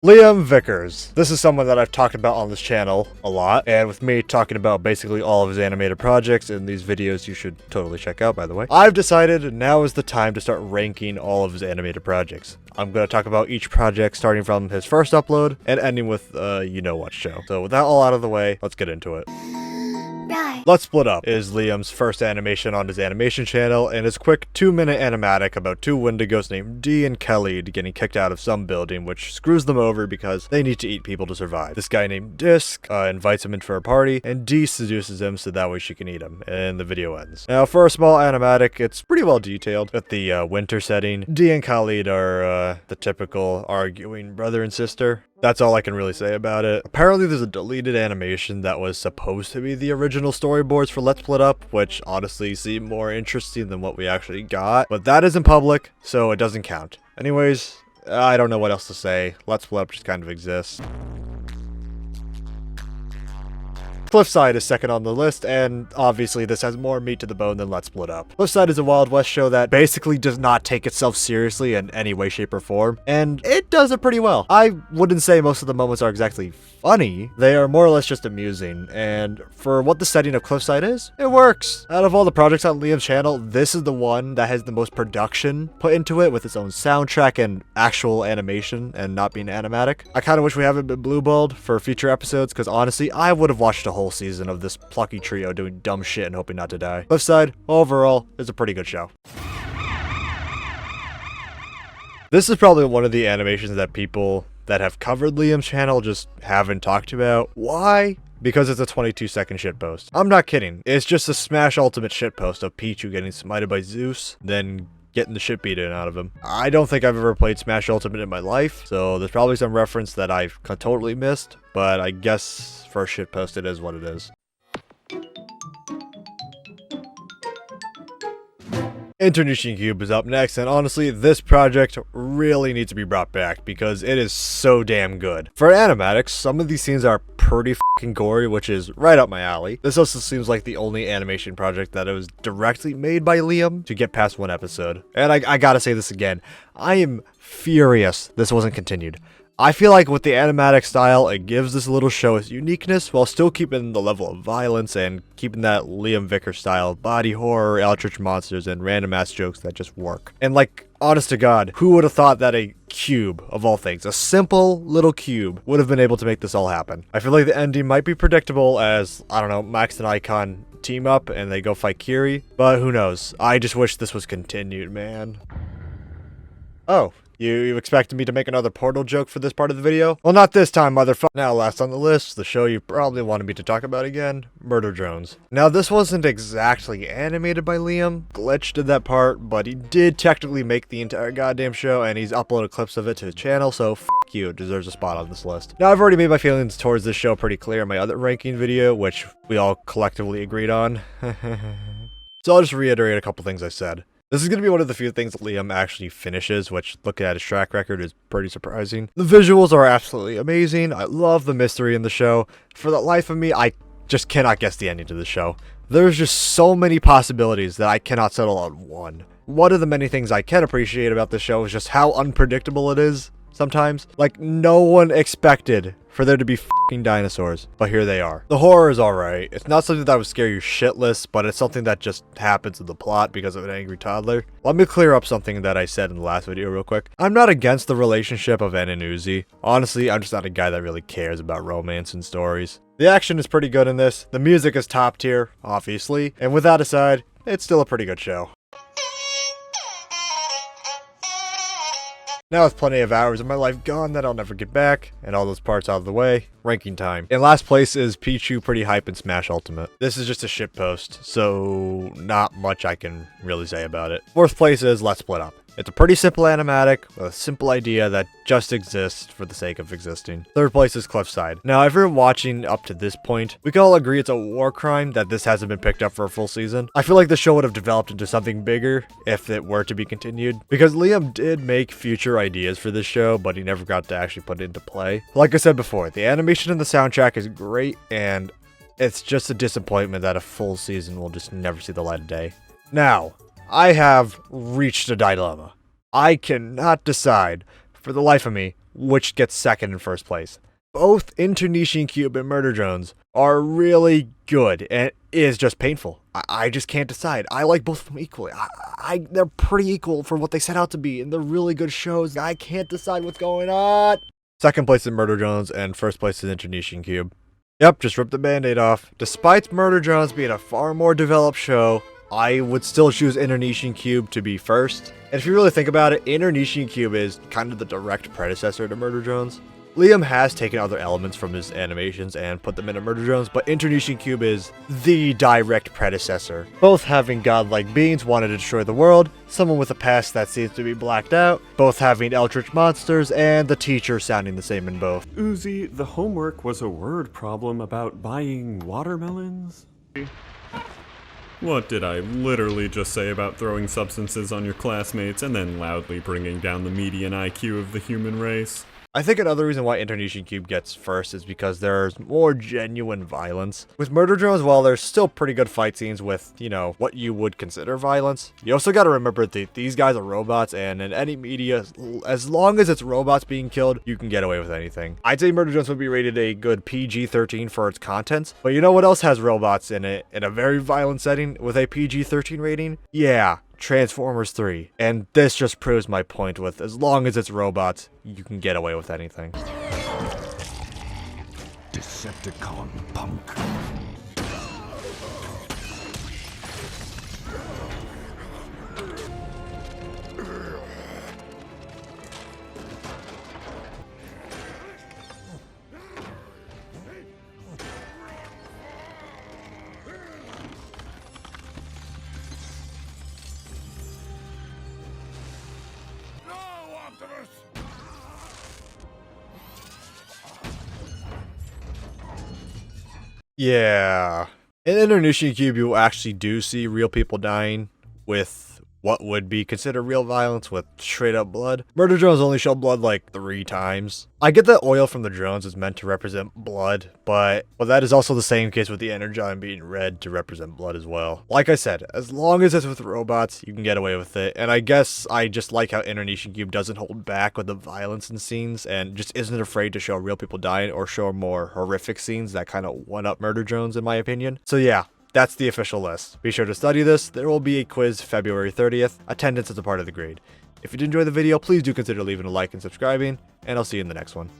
Liam Vickers. This is someone that I've talked about on this channel a lot, and with me talking about basically all of his animated projects in these videos you should totally check out, by the way. I've decided now is the time to start ranking all of his animated projects. I'm going to talk about each project starting from his first upload and ending with you know what show. So with that all out of the way, let's get into it. Let's Split Up is Liam's first animation on his Animation channel, and his quick 2-minute animatic about two Wendigos named Dee and Kelly getting kicked out of some building, which screws them over because they need to eat people to survive. This guy named Disc invites him in for a party, and Dee seduces him so that way she can eat him, and the video ends. Now, for a small animatic, it's pretty well detailed. With the winter setting, Dee and Khalid are the typical arguing brother and sister. That's all I can really say about it. Apparently there's a deleted animation that was supposed to be the original storyboards for Let's Split Up, which honestly seemed more interesting than what we actually got. But that isn't public, so it doesn't count. Anyways, I don't know what else to say. Let's Split Up just kind of exists. CliffSide is second on the list, and obviously this has more meat to the bone than Let's Split Up. CliffSide is a Wild West show that basically does not take itself seriously in any way, shape, or form, and it does it pretty well. I wouldn't say most of the moments are exactly funny, they are more or less just amusing, and for what the setting of CliffSide is, it works. Out of all the projects on Liam's channel, this is the one that has the most production put into it with its own soundtrack and actual animation and not being animatic. I kind of wish we haven't been blueballed for future episodes, because honestly, I would have watched a whole season of this plucky trio doing dumb shit and hoping not to die. CliffSide, overall, is a pretty good show. This is probably one of the animations that people that have covered Liam's channel just haven't talked about. Why? Because it's a 22-second shitpost. I'm not kidding. It's just a Smash Ultimate shitpost of Pichu getting smited by Zeus, then getting the shit beaten out of him. I don't think I've ever played Smash Ultimate in my life, so there's probably some reference that I've totally missed, but I guess for a shitpost it is what it is. Internecion Cube is up next, and honestly, this project really needs to be brought back because it is so damn good. For animatics, some of these scenes are pretty fucking gory, which is right up my alley. This also seems like the only animation project that was directly made by Liam to get past one episode. And I gotta say this again, I am furious this wasn't continued. I feel like with the animatic style, it gives this little show its uniqueness while still keeping the level of violence and keeping that Liam Vickers style body horror, eldritch monsters, and random ass jokes that just work. And like, honest to God, who would have thought that a cube, of all things, a simple little cube, would have been able to make this all happen? I feel like the ending might be predictable as, I don't know, Max and Icon team up and they go fight Kiri, but who knows? I just wish this was continued, man. Oh. You expected me to make another Portal joke for this part of the video? Well, not this time, motherfucker. Now, last on the list, the show you probably wanted me to talk about again, Murder Drones. Now, this wasn't exactly animated by Liam. Glitch did that part, but he did technically make the entire goddamn show, and he's uploaded clips of it to his channel, so f*** you, it deserves a spot on this list. Now, I've already made my feelings towards this show pretty clear in my other ranking video, which we all collectively agreed on. So I'll just reiterate a couple things I said. This is going to be one of the few things Liam actually finishes, which, looking at his track record, is pretty surprising. The visuals are absolutely amazing. I love the mystery in the show. For the life of me, I just cannot guess the ending to the show. There's just so many possibilities that I cannot settle on one. One of the many things I can appreciate about this show is just how unpredictable it is sometimes. Like, no one expected for there to be f***ing dinosaurs, but here they are. The horror is alright. It's not something that would scare you shitless, but it's something that just happens in the plot because of an angry toddler. Let me clear up something that I said in the last video real quick. I'm not against the relationship of N and Uzi. Honestly, I'm just not a guy that really cares about romance and stories. The action is pretty good in this. The music is top tier, obviously, and with that aside, it's still a pretty good show. Now with plenty of hours of my life gone that I'll never get back, and all those parts out of the way, ranking time. In last place is Pichu Pretty Hype in Smash Ultimate. This is just a shitpost, so not much I can really say about it. Fourth place is Let's Split Up. It's a pretty simple animatic with a simple idea that just exists for the sake of existing. Third place is CliffSide. Now, if you're watching up to this point, we can all agree it's a war crime that this hasn't been picked up for a full season. I feel like the show would have developed into something bigger if it were to be continued, because Liam did make future ideas for this show, but he never got to actually put it into play. Like I said before, the animation and the soundtrack is great, and it's just a disappointment that a full season will just never see the light of day. Now, I have reached a dilemma. I cannot decide, for the life of me, which gets second and first place. Both Internecion Cube and Murder Drones are really good, and it is just painful. I just can't decide. I like both of them equally. They're pretty equal for what they set out to be, and they're really good shows. I can't decide what's going on. Second place is Murder Drones, and first place is Internecion Cube. Yep, just rip the band-aid off. Despite Murder Drones being a far more developed show, I would still choose Internecion Cube to be first. And if you really think about it, Internecion Cube is kind of the direct predecessor to Murder Drones. Liam has taken other elements from his animations and put them into Murder Drones, but Internecion Cube is the direct predecessor. Both having godlike beings wanting to destroy the world, someone with a past that seems to be blacked out, both having eldritch monsters, and the teacher sounding the same in both. Uzi, the homework was a word problem about buying watermelons? What did I literally just say about throwing substances on your classmates and then loudly bringing down the median IQ of the human race? I think another reason why Internecion Cube gets first is because there's more genuine violence. With Murder Drones, while there's still pretty good fight scenes with, you know, what you would consider violence, you also gotta remember that these guys are robots, and in any media, as long as it's robots being killed, you can get away with anything. I'd say Murder Drones would be rated a good PG-13 for its content, but you know what else has robots in it in a very violent setting with a PG-13 rating? Yeah. Transformers 3. And this just proves my point with, as long as it's robots, you can get away with anything. Decepticon punk. Yeah. In Internecion Cube, you actually do see real people dying with what would be considered real violence with straight up blood. Murder Drones only show blood like 3 times. I get that oil from the drones is meant to represent blood, but that is also the same case with the energon being red to represent blood as well. Like I said, as long as it's with robots, you can get away with it. And I guess I just like how Internecion Cube doesn't hold back with the violence in scenes and just isn't afraid to show real people dying or show more horrific scenes that kind of one-up Murder Drones in my opinion. So yeah. That's the official list. Be sure to study this. There will be a quiz February 30th. Attendance is a part of the grade. If you did enjoy the video, please do consider leaving a like and subscribing, and I'll see you in the next one.